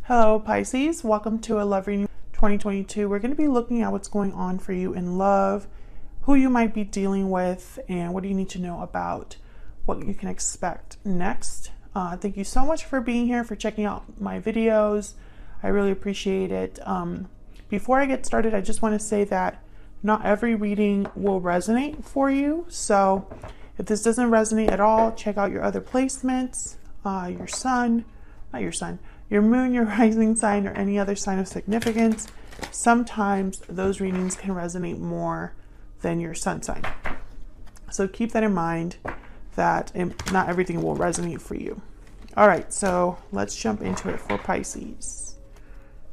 Hello Pisces, welcome to a love reading 2022. We're going to be looking at what's going on for you in love, who you might be dealing with, and what do you need to know about what you can expect next. Thank you so much for being here, for checking out my videos. I really appreciate it. Before I get started, I just want to say that not every reading will resonate for you. So if this doesn't resonate at all, check out your other placements, your moon, your rising sign, or any other sign of significance. Sometimes those readings can resonate more than your sun sign. So keep that in mind, that not everything will resonate for you. All right, so let's jump into it for Pisces.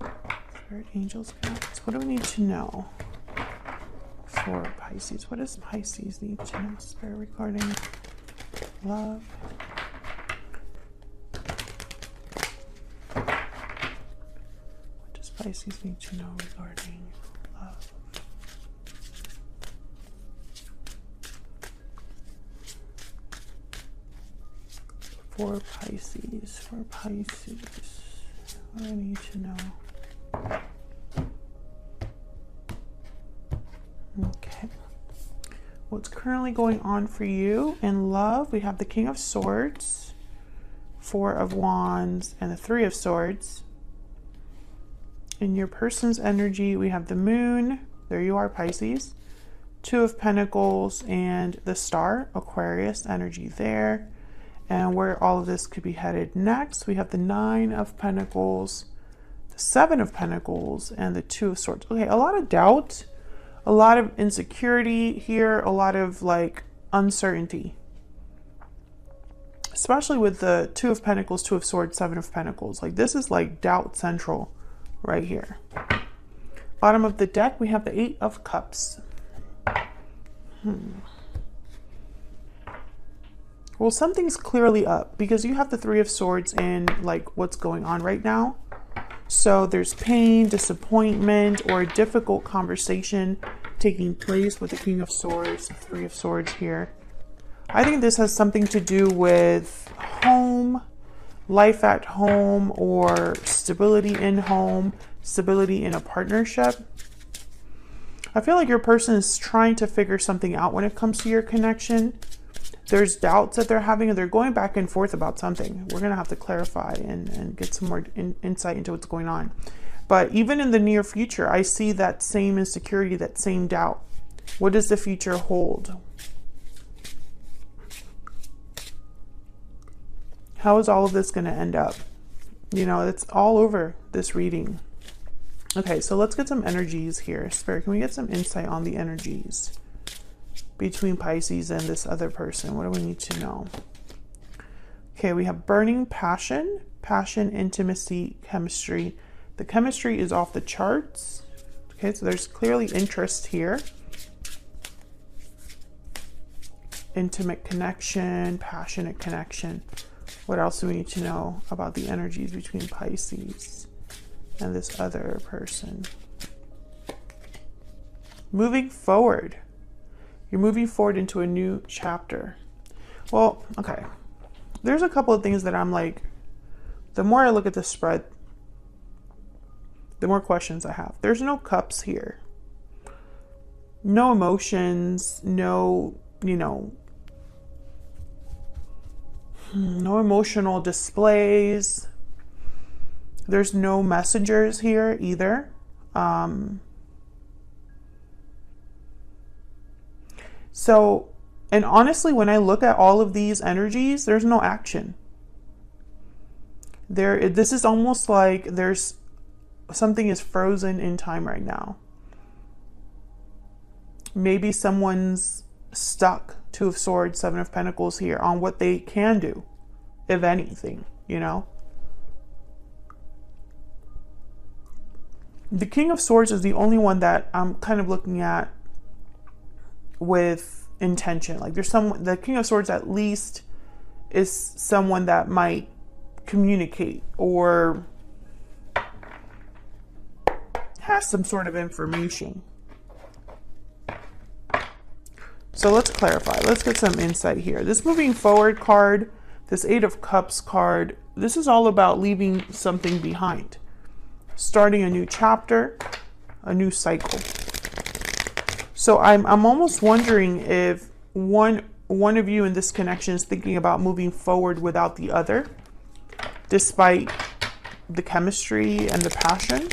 Spirit, angels, guides. What do we need to know for Pisces? What does Pisces need to know? Spirit regarding love. Pisces need to know regarding love. For Pisces, what do I need to know? Okay. What's currently going on for you in love? We have the King of Swords, Four of Wands, and the Three of Swords. In your person's energy, we have the moon, there you are Pisces, Two of Pentacles, and the Star, Aquarius energy there. And where all of this could be headed next, we have the Nine of Pentacles, the Seven of Pentacles, and the Two of Swords. Okay, a lot of doubt, a lot of insecurity here, a lot of like uncertainty. Especially with the Two of Pentacles, Two of Swords, Seven of Pentacles. Like this is like doubt central. Right here. Bottom of the deck, we have the Eight of Cups. Well, something's clearly up because you have the Three of Swords in like what's going on right now. So there's pain, disappointment, or a difficult conversation taking place with the King of Swords, Three of Swords here. I think this has something to do with home, life at home, or stability in home, stability in a partnership. I feel like your person is trying to figure something out when it comes to your connection. There's doubts that they're having, and they're going back and forth about something. We're going to have to clarify and get some more insight into what's going on. But even in the near future, I see that same insecurity, that same doubt. What does the future hold? How is all of this going to end up? You know, it's all over this reading. Okay, so let's get some energies here. Spirit, can we get some insight on the energies between Pisces and this other person? What do we need to know? Okay, we have burning passion, intimacy, chemistry. The chemistry is off the charts. Okay, so there's clearly interest here. Intimate connection, passionate connection. What else do we need to know about the energies between Pisces and this other person? Moving forward. You're moving forward into a new chapter. Well, okay. There's a couple of things that I'm like, the more I look at the spread, the more questions I have. There's no cups here. No emotions, no, no emotional displays. There's no messengers here either. So, and honestly, when I look at all of these energies, there's no action. This is almost like something is frozen in time right now. Maybe someone's stuck, Two of Swords, Seven of Pentacles here, on what they can do, if anything, you know. The King of Swords is the only one that I'm kind of looking at with intention. Like there's the King of Swords at least is someone that might communicate or has some sort of information. So let's clarify. Let's get some insight here. This moving forward card, this Eight of Cups card, this is all about leaving something behind. starting a new chapter, a new cycle. So I'm almost wondering if one of you in this connection is thinking about moving forward without the other, despite the chemistry and the passion.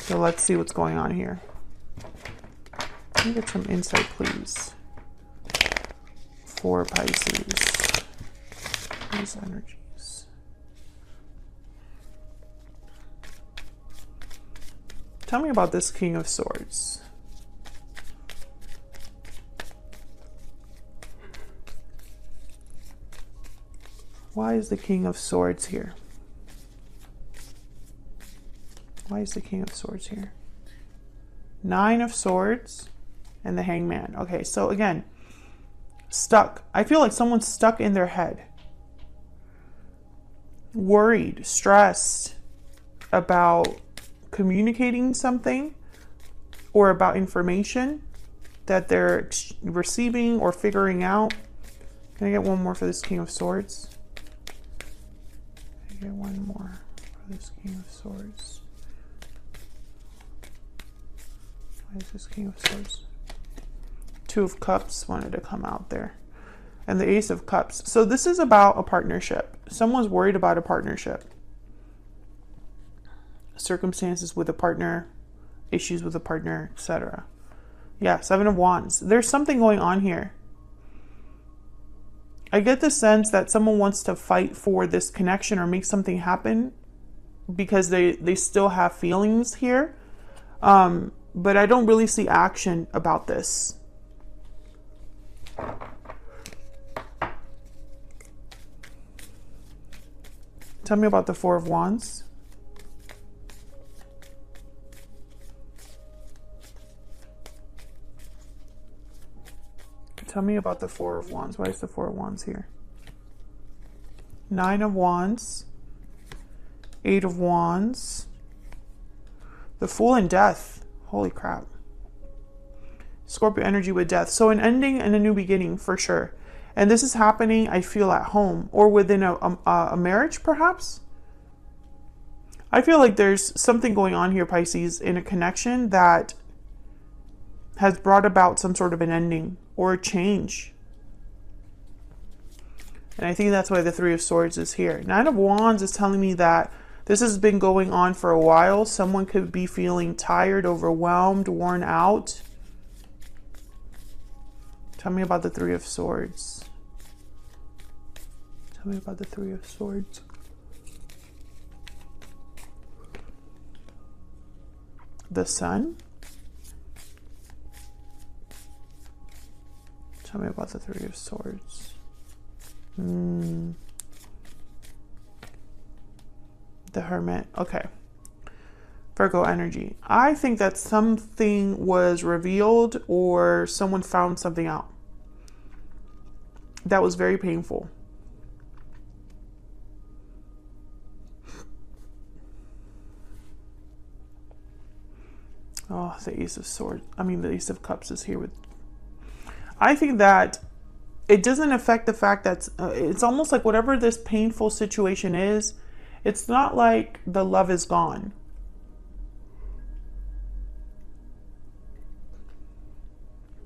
So let's see what's going on here. Let me get some insight, please, for Pisces. These energies. Tell me about this King of Swords. Why is the King of Swords here? Why is the King of Swords here? Nine of Swords and the Hangman. Okay, so again, stuck. I feel like someone's stuck in their head. Worried, stressed about communicating something or about information that they're receiving or figuring out. Can I get one more for this King of Swords? Can I get one more for this King of Swords? Why is this King of Swords? Two of Cups wanted to come out there. And the Ace of Cups. So this is about a partnership. Someone's worried about a partnership. Circumstances with a partner, issues with a partner, etc. Yeah, Seven of Wands. There's something going on here. I get the sense that someone wants to fight for this connection or make something happen because they still have feelings here. But I don't really see action about this. Tell me about the Four of Wands. Tell me about the Four of Wands. Why is the Four of Wands here? Nine of Wands. Eight of Wands. The Fool and Death. Holy crap. Scorpio energy with death. So an ending and a new beginning for sure. And this is happening, I feel, at home or within a marriage, perhaps. I feel like there's something going on here, Pisces, in a connection that has brought about some sort of an ending or a change. And I think that's why the Three of Swords is here. Nine of Wands is telling me that this has been going on for a while. Someone could be feeling tired, overwhelmed, worn out. Tell me about the Three of Swords. Tell me about the Three of Swords. The Sun. Tell me about the Three of Swords. The Hermit. Okay. Virgo energy. I think that something was revealed or someone found something out that was very painful. Oh, the Ace of Swords. I mean, the Ace of Cups is here with... I think that it doesn't affect the fact that it's almost like whatever this painful situation is, it's not like the love is gone.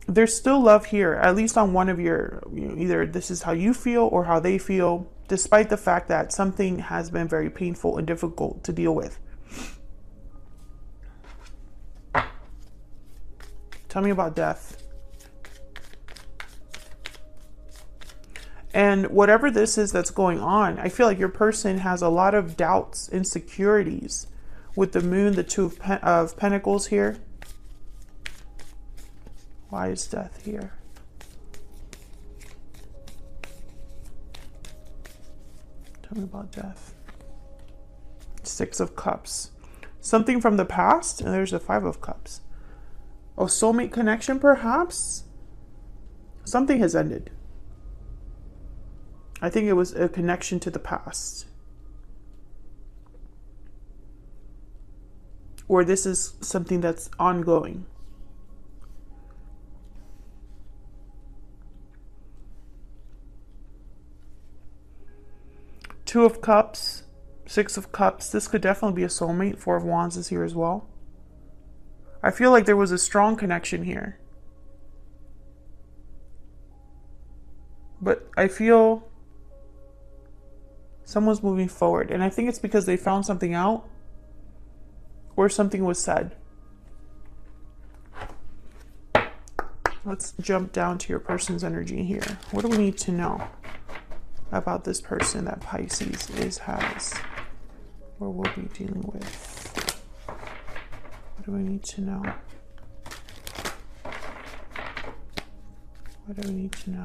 There's still love here, at least on one of your, either this is how you feel or how they feel, despite the fact that something has been very painful and difficult to deal with. Tell me about death. And whatever this is that's going on, I feel like your person has a lot of doubts, insecurities with the Moon, the Two of Pentacles here. Why is death here? Tell me about death. Six of Cups. Something from the past, and there's a Five of Cups. Oh, soulmate connection, perhaps? Something has ended. I think it was a connection to the past. Or this is something that's ongoing. Two of Cups, Six of Cups. This could definitely be a soulmate. Four of Wands is here as well. I feel like there was a strong connection here. But I feel someone's moving forward. And I think it's because they found something out or something was said. Let's jump down to your person's energy here. What do we need to know about this person that Pisces has or will be dealing with? What do we need to know? What do we need to know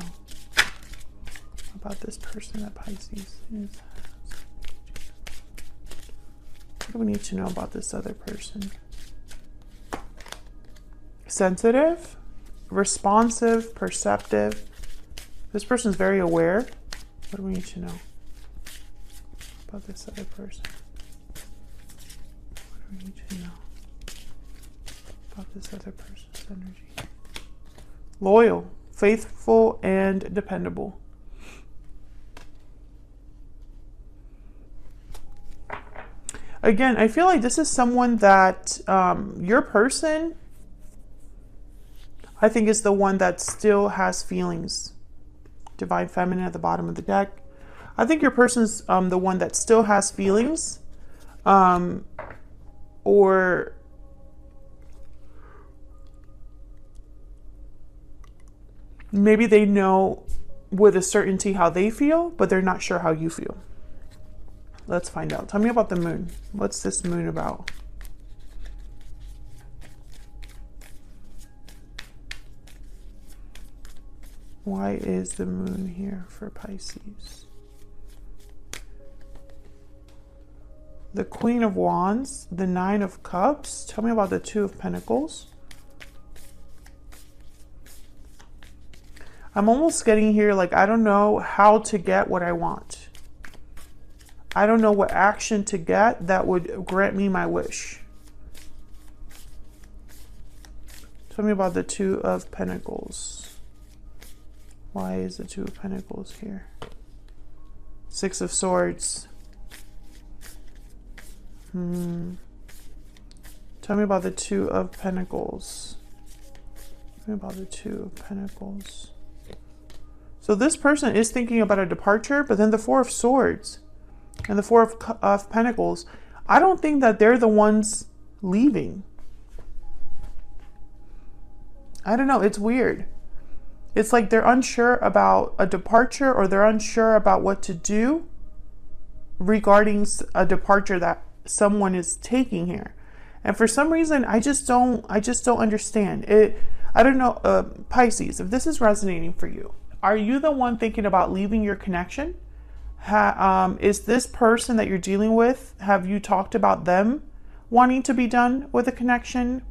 about this person that Pisces has? What do we need to know about this other person? Sensitive, responsive, perceptive. This person is very aware. What do we need to know about this other person? What do we need to know about this other person's energy? Loyal, faithful, and dependable. Again, I feel like this is someone that your person, I think, is the one that still has feelings. Divine Feminine at the bottom of the deck. I think your person's the one that still has feelings. Or maybe they know with a certainty how they feel, but they're not sure how you feel. Let's find out. Tell me about the moon. What's this moon about? Why is the moon here for Pisces? The Queen of Wands, the Nine of Cups. Tell me about the Two of Pentacles. I'm almost getting here like I don't know how to get what I want. I don't know what action to get that would grant me my wish. Tell me about the Two of Pentacles. Why is the Two of Pentacles here? Six of Swords. Tell me about the Two of Pentacles. Tell me about the Two of Pentacles. So this person is thinking about a departure, but then the Four of Swords and the Four of Pentacles, I don't think that they're the ones leaving. I don't know. It's weird. It's like they're unsure about a departure, or they're unsure about what to do regarding a departure that someone is taking here. And for some reason, I just don't understand it. I don't know, Pisces, if this is resonating for you, are you the one thinking about leaving your connection? Is this person that you're dealing with, have you talked about them wanting to be done with a connection?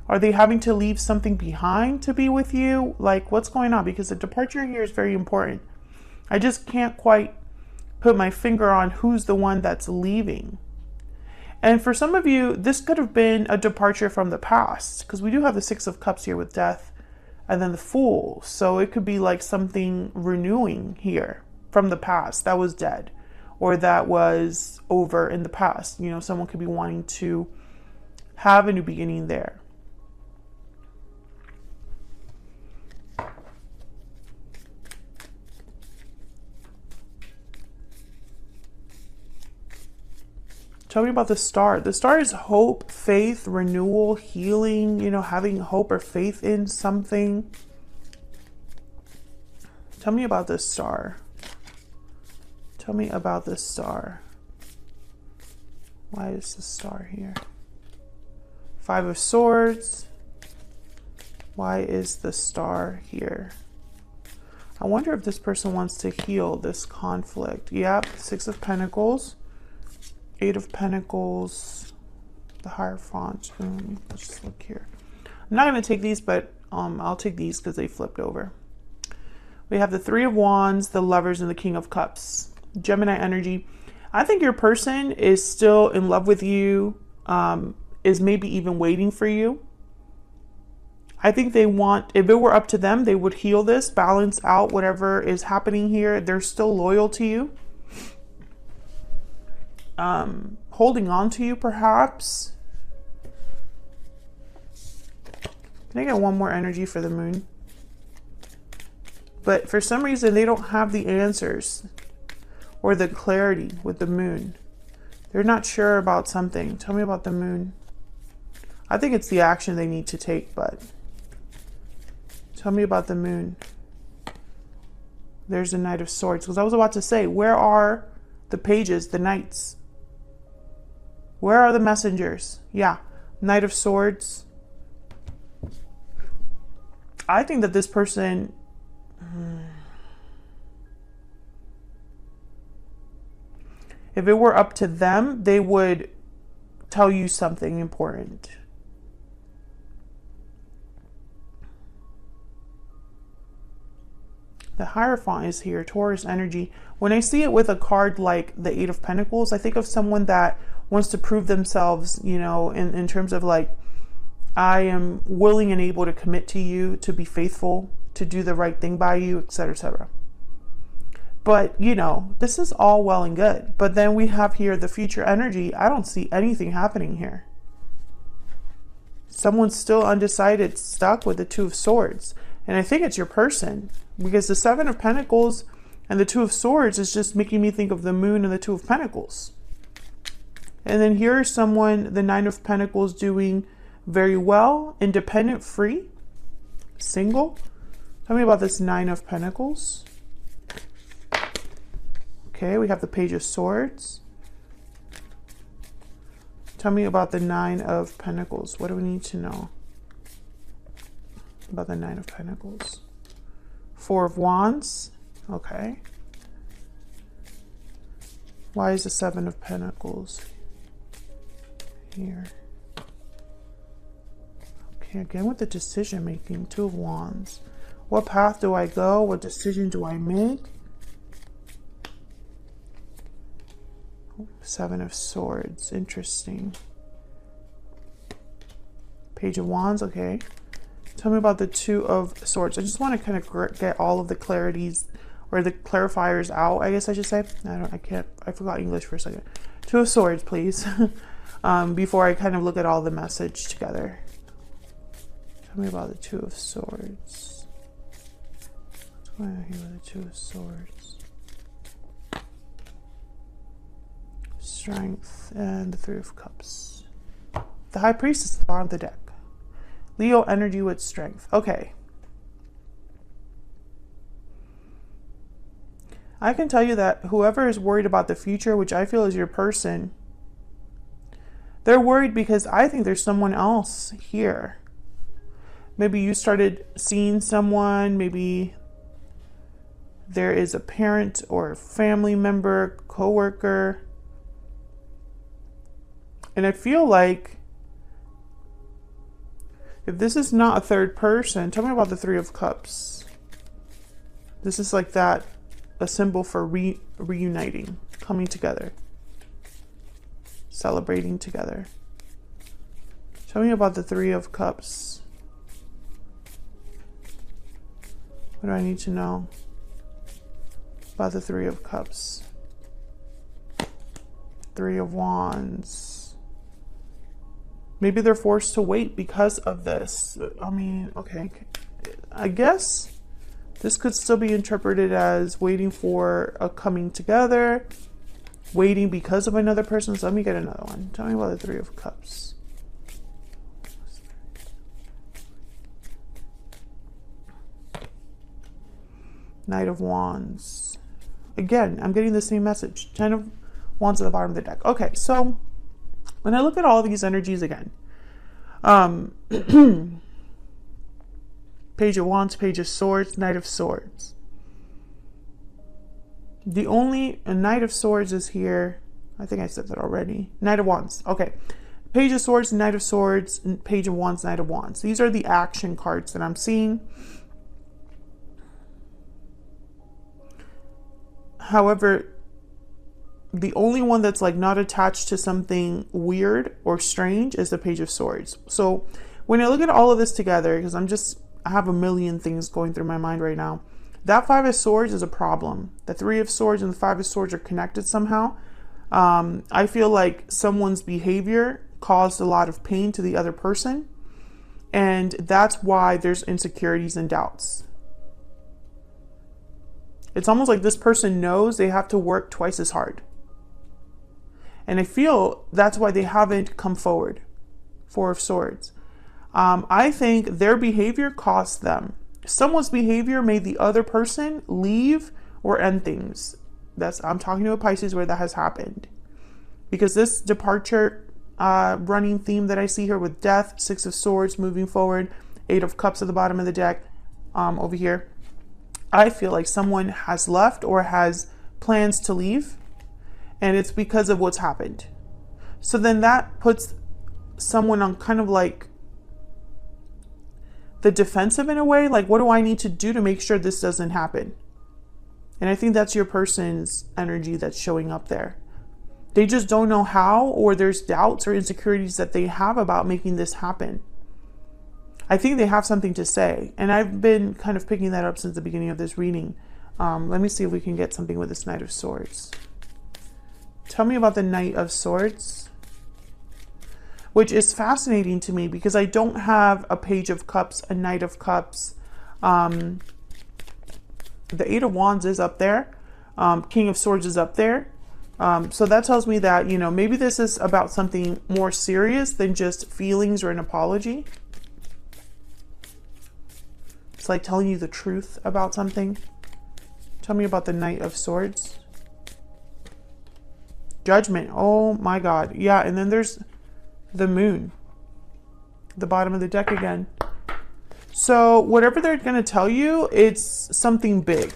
Are they having to leave something behind to be with you? Like, what's going on? Because the departure here is very important. I just can't quite put my finger on who's the one that's leaving. And for some of you, this could have been a departure from the past, because we do have the Six of Cups here with Death and then the Fool. So it could be like something renewing here from the past that was dead, or that was over in the past. You know, someone could be wanting to have a new beginning there. Tell me about the Star. The Star is hope, faith, renewal, healing, you know, having hope or faith in something. Tell me about this Star. Tell me about this Star. Why is the Star here? Five of Swords. Why is the Star here? I wonder if this person wants to heal this conflict. Yep, Six of Pentacles. Eight of Pentacles, the Hierophant. Let's just look here. I'm not going to take these, but I'll take these because they flipped over. We have the Three of Wands, the Lovers, and the King of Cups. Gemini energy. I think your person is still in love with you, is maybe even waiting for you. I think they want, if it were up to them, they would heal this, balance out whatever is happening here. They're still loyal to you. holding on to you perhaps. Can I get one more energy for the moon? But for some reason, they don't have the answers or the clarity with the moon. They're not sure about something. Tell me about the moon. I think it's the action they need to take, but tell me about the moon. There's the Knight of Swords. Because I was about to say, where are the pages, the knights? Where are the messengers? Yeah, Knight of Swords. I think that this person... if it were up to them, they would tell you something important. The Hierophant is here, Taurus energy. When I see it with a card like the Eight of Pentacles, I think of someone that wants to prove themselves, you know, in terms of like, I am willing and able to commit to you, to be faithful, to do the right thing by you, etc., etc. But, you know, this is all well and good. But then we have here the future energy. I don't see anything happening here. Someone's still undecided, stuck with the Two of Swords. And I think it's your person. Because the Seven of Pentacles and the Two of Swords is just making me think of the Moon and the Two of Pentacles. And then here's someone, the Nine of Pentacles, doing very well, independent, free, single. Tell me about this Nine of Pentacles. Okay, we have the Page of Swords. Tell me about the Nine of Pentacles. What do we need to know about the Nine of Pentacles? Four of Wands. Okay. Why is the Seven of Pentacles here? Okay, again with the decision making. Two of Wands. What path do I go? What decision do I make? Seven of Swords. Interesting. Page of Wands. Okay. Tell me about the Two of Swords. I just want to kind of get all of the clarities or the clarifiers out, I guess I should say. I forgot English for a second. Two of Swords, please. Before I kind of look at all the message together. Tell me about the Two of Swords. What's going on here with the Two of Swords? Strength and the Three of Cups. The High Priestess at the bottom of the deck. Leo energy with strength. Okay. I can tell you that whoever is worried about the future, which I feel is your person, they're worried because I think there's someone else here. Maybe you started seeing someone, maybe there is a parent or family member, coworker. And I feel like if this is not a third person, tell me about the Three of Cups. This is like that, a symbol for reuniting, coming together, celebrating together. Tell me about the Three of Cups. What do I need to know about the Three of Cups? Three of Wands. Maybe they're forced to wait because of this. I mean, okay. I guess this could still be interpreted as waiting for a coming together, waiting because of another person. So let me get another one. Tell me about the Three of Cups. Knight of Wands. Again, I'm getting the same message. Ten of Wands at the bottom of the deck. Okay, so when I look at all of these energies again, Page of Wands, Page of Swords, Knight of Swords. The only Knight of Swords is here. I think I said that already. Knight of Wands. Okay. Page of Swords, Knight of Swords, Page of Wands, Knight of Wands. These are the action cards that I'm seeing. However, the only one that's like not attached to something weird or strange is the Page of Swords. So when I look at all of this together, because I have a million things going through my mind right now. That Five of Swords is a problem. The Three of Swords and the Five of Swords are connected somehow. I feel like someone's behavior caused a lot of pain to the other person, and that's why there's insecurities and doubts. It's almost like this person knows they have to work twice as hard. And I feel that's why they haven't come forward. Four of Swords. I think their behavior cost them. Someone's behavior made the other person leave or end things. I'm talking to a Pisces where that has happened. Because this departure running theme that I see here with death, Six of Swords, moving forward, Eight of Cups at the bottom of the deck, over here. I feel like someone has left or has plans to leave, and it's because of what's happened. So then that puts someone on kind of like the defensive in a way, like what do I need to do to make sure this doesn't happen? And I think that's your person's energy that's showing up there. They just don't know how, or there's doubts or insecurities that they have about making this happen. I think they have something to say, and I've been kind of picking that up since the beginning of this reading. Let me see if we can get something with this Knight of Swords. Tell me about the Knight of Swords, which is fascinating to me because I don't have a Page of Cups, a Knight of Cups. The Eight of Wands is up there. King of Swords is up there. So that tells me that, you know, maybe this is about something more serious than just feelings or an apology. It's like telling you the truth about something. Tell me about the Knight of Swords. Judgment. Oh my God. Yeah, and then there's the Moon. The bottom of the deck again. So whatever they're going to tell you, it's something big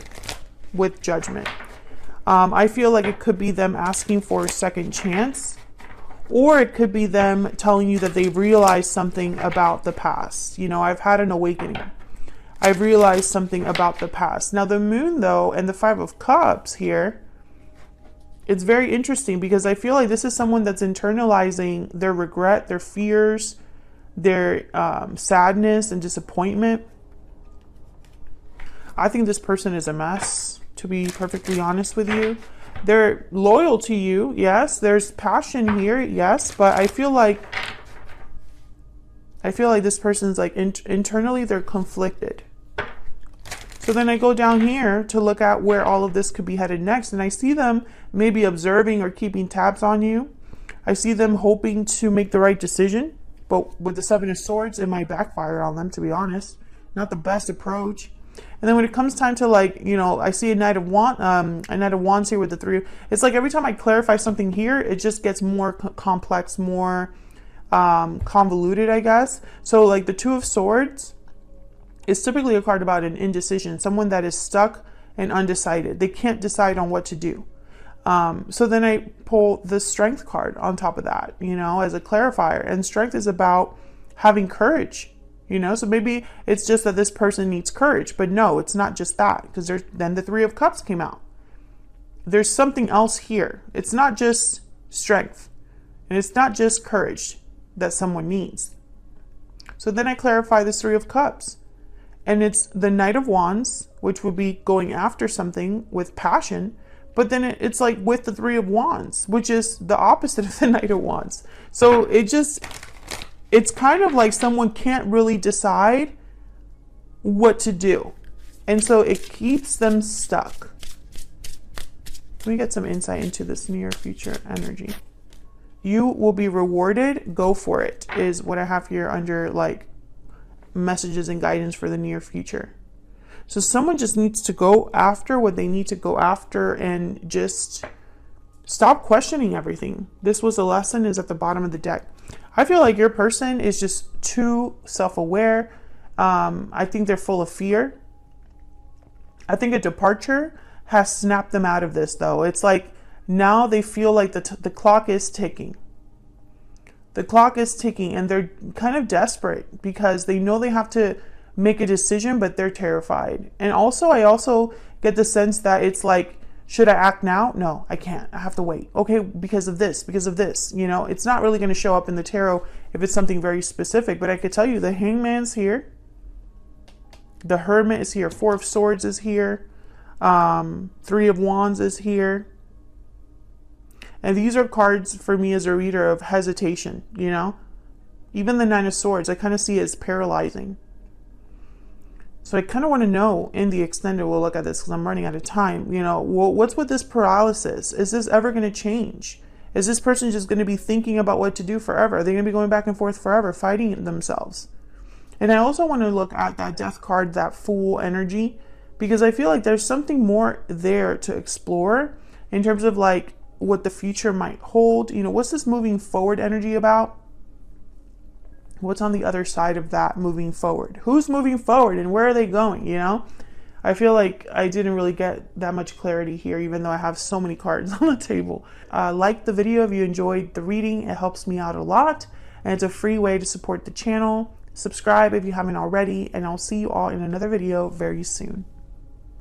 with Judgment. I feel like it could be them asking for a second chance, or it could be them telling you that they realized something about the past. You know, I've had an awakening. I've realized something about the past. Now the Moon though, and the Five of Cups here, it's very interesting because I feel like this is someone that's internalizing their regret, their fears, their sadness and disappointment. I think this person is a mess, to be perfectly honest with you. They're loyal to you, yes. There's passion here, yes. But I feel like this person's like internally they're conflicted. So then I go down here to look at where all of this could be headed next, and I see them maybe observing or keeping tabs on you. I see them hoping to make the right decision, but with the Seven of Swords, it might backfire on them, to be honest. Not the best approach. And then when it comes time to, like, you know, I see a Knight of Wands here with the Three. It's like every time I clarify something here, it just gets more complex, more convoluted, I guess. So like the Two of Swords is typically a card about an indecision, someone that is stuck and undecided. They can't decide on what to do. So then I pull the Strength card on top of that, you know, as a clarifier. And Strength is about having courage, you know. So maybe it's just that this person needs courage, but no, it's not just that, because then the Three of Cups came out. There's something else here. It's not just strength, and it's not just courage that someone needs. So then I clarify this Three of Cups. And it's the Knight of Wands, which would be going after something with passion. But then it's like with the Three of Wands, which is the opposite of the Knight of Wands. So it's kind of like someone can't really decide what to do. And so it keeps them stuck. Let me get some insight into this near future energy. You will be rewarded. Go for it is what I have here under like messages and guidance for the near future. So someone just needs to go after what they need to go after and just stop questioning everything. This was a lesson is at the bottom of the deck. I feel like your person is just too self-aware. I think they're full of fear. I think a departure has snapped them out of this though. It's like now they feel like the clock is ticking. The clock is ticking and they're kind of desperate because they know they have to make a decision, but they're terrified. And also, I also get the sense that it's like, should I act now? No, I can't. I have to wait. Okay, because of this, you know, it's not really going to show up in the tarot if it's something very specific, but I could tell you the Hangman's here. The Hermit is here. Four of Swords is here. Three of Wands is here. And these are cards for me as a reader of hesitation, you know? Even the Nine of Swords, I kind of see it as paralyzing. So I kind of want to know in the extended, we'll look at this because I'm running out of time, you know, what's with this paralysis? Is this ever going to change? Is this person just going to be thinking about what to do forever? Are they going to be going back and forth forever, fighting themselves? And I also want to look at that Death card, that Fool energy, because I feel like there's something more there to explore in terms of like what the future might hold. You know, what's this moving forward energy about? What's on the other side of that moving forward? Who's moving forward and where are they going, you know? I feel like I didn't really get that much clarity here, even though I have so many cards on the table. Like the video if you enjoyed the reading. It helps me out a lot, and it's a free way to support the channel. Subscribe if you haven't already, and I'll see you all in another video very soon.